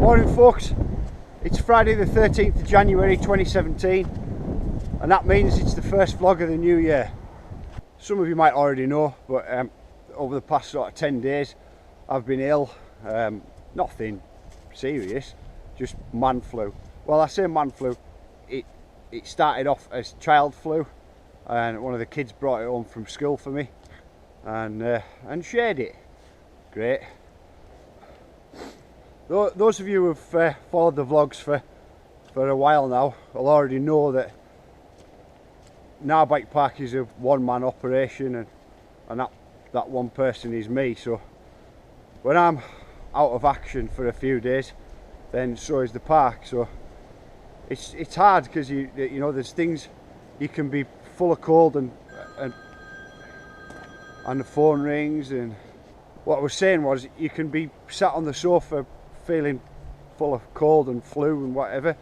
Morning folks, it's Friday the 13th of January 2017 and that means it's the first vlog of the new year. Some of you might already know, but over the past sort of 10 days I've been ill. Nothing serious, just man flu. Well, I say man flu, it started off as child flu and one of the kids brought it home from school for me and shared it. Great. Those of you who have followed the vlogs for a while now will already know that GNAR Bike Park is a one-man operation and that one person is me. So when I'm out of action for a few days, then so is the park. So it's hard because you know there's things you can be full of cold and the phone rings, and what I was saying was you can be sat on the sofa feeling full of cold and flu and whatever,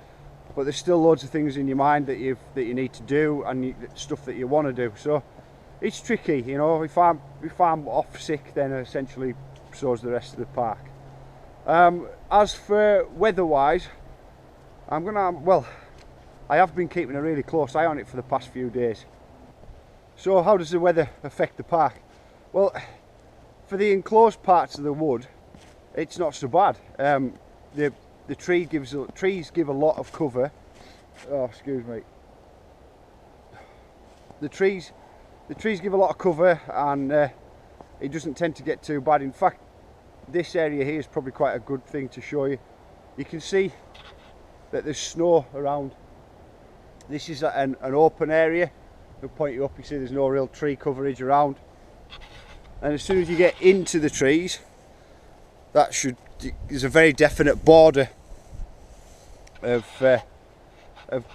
but there's still loads of things in your mind that you need to do and stuff that you want to do. So it's tricky, you know. If I'm off sick, then essentially so's the rest of the park. As for weather-wise, I have been keeping a really close eye on it for the past few days. So how does the weather affect the park? Well, for the enclosed parts of the wood, it's not so bad. The trees give a lot of cover. Oh, excuse me. The trees give a lot of cover, and it doesn't tend to get too bad. In fact, this area here is probably quite a good thing to show you. You can see that there's snow around. This is an open area. I'll point you up. You see there's no real tree coverage around. And as soon as you get into the trees, there's a very definite border of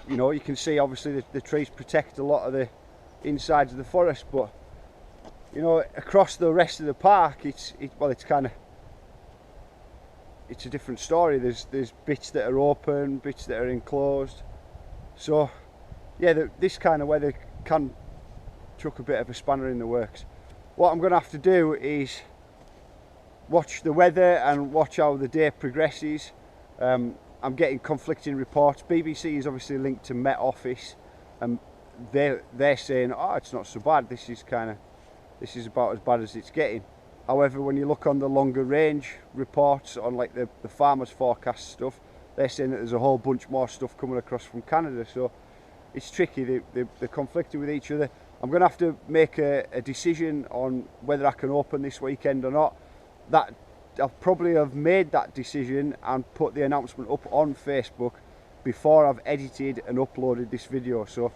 you know, you can see obviously the trees protect a lot of the insides of the forest, but you know, across the rest of the park it's a different story. There's bits that are open, bits that are enclosed. So yeah, this kind of weather can chuck a bit of a spanner in the works. What I'm going to have to do is watch the weather and watch how the day progresses. I'm getting conflicting reports. BBC is obviously linked to Met Office, and they're saying, oh, it's not so bad, this is about as bad as it's getting. However, when you look on the longer range reports on like the farmers forecast stuff, they're saying that there's a whole bunch more stuff coming across from Canada. So it's tricky, they're conflicting with each other. I'm going to have to make a decision on whether I can open this weekend or not. That I'll probably have made that decision and put the announcement up on Facebook before I've edited and uploaded this video. So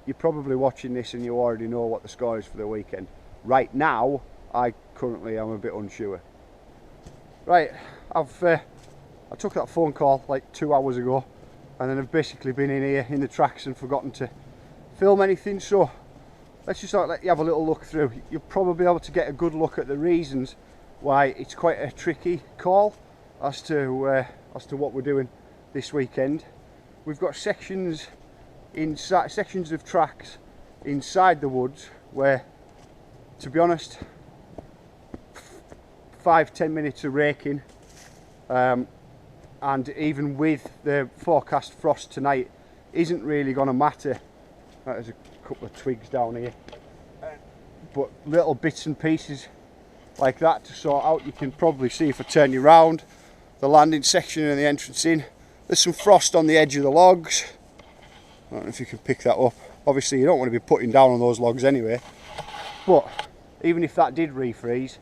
you're probably watching this and you already know what the score is for the weekend. Right now, I currently am a bit unsure. Right, I took that phone call like 2 hours ago, and then I've basically been in here in the tracks and forgotten to film anything. So let's just let you have a little look through. You'll probably be able to get a good look at the reasons why it's quite a tricky call as to what we're doing this weekend. We've got sections of tracks inside the woods where, to be honest, 5-10 minutes of raking, and even with the forecast frost tonight, isn't really going to matter. There's a couple of twigs down here, but little bits and pieces like that to sort out. You can probably see, if I turn you round, the landing section and the entrance in, there's some frost on the edge of the logs. I don't know if you can pick that up. Obviously you don't want to be putting down on those logs anyway, but even if that did refreeze,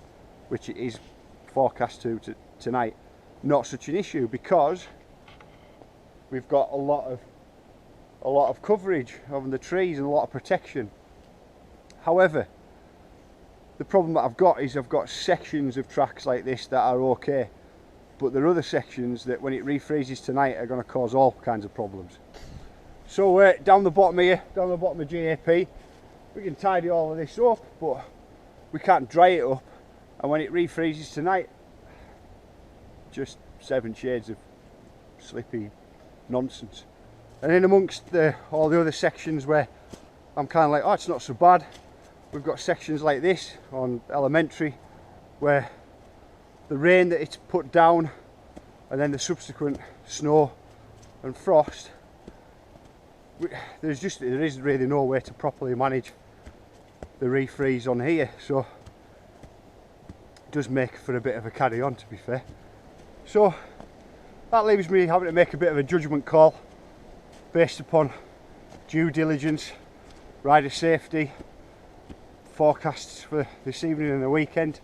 which it is forecast to tonight, not such an issue because we've got a lot of coverage on the trees and a lot of protection. However, the problem that I've got is I've got sections of tracks like this that are okay, but there are other sections that when it refreezes tonight are going to cause all kinds of problems. So down the bottom here, down the bottom of GAP, we can tidy all of this up, but we can't dry it up, and when it refreezes tonight, just 7 shades of slippy nonsense. And in amongst all the other sections where I'm kind of like, oh, it's not so bad, we've got sections like this on elementary where the rain that it's put down and then the subsequent snow and frost, there isn't really no way to properly manage the refreeze on here, so it does make for a bit of a carry on, to be fair. So that leaves me having to make a bit of a judgment call based upon due diligence, rider safety, forecasts for this evening and the weekend,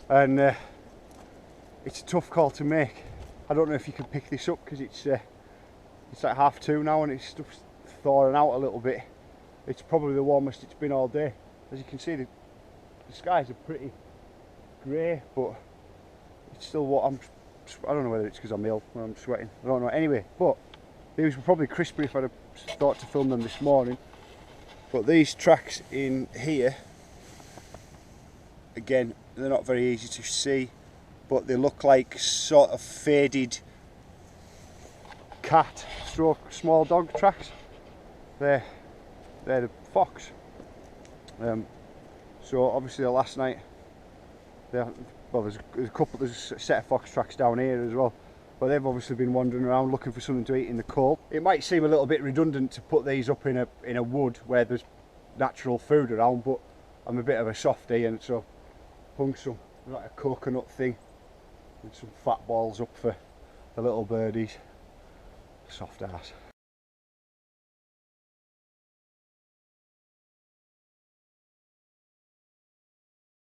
and it's a tough call to make. I don't know if you can pick this up because it's like 2:30 now and it's just thawing out a little bit. It's probably the warmest it's been all day. As you can see, the skies are pretty grey, but it's still what I don't know whether it's because I'm ill when I'm sweating. I don't know. Anyway, but these were probably crisper if I'd have thought to film them this morning. But these tracks in here, again, they're not very easy to see, but they look like sort of faded cat stroke small dog tracks. They're the fox. So obviously last night, there's a set of fox tracks down here as well, but they've obviously been wandering around looking for something to eat in the cold. It might seem a little bit redundant to put these up in a wood where there's natural food around, but I'm a bit of a softie, and so hung some like a coconut thing and some fat balls up for the little birdies. Soft ass.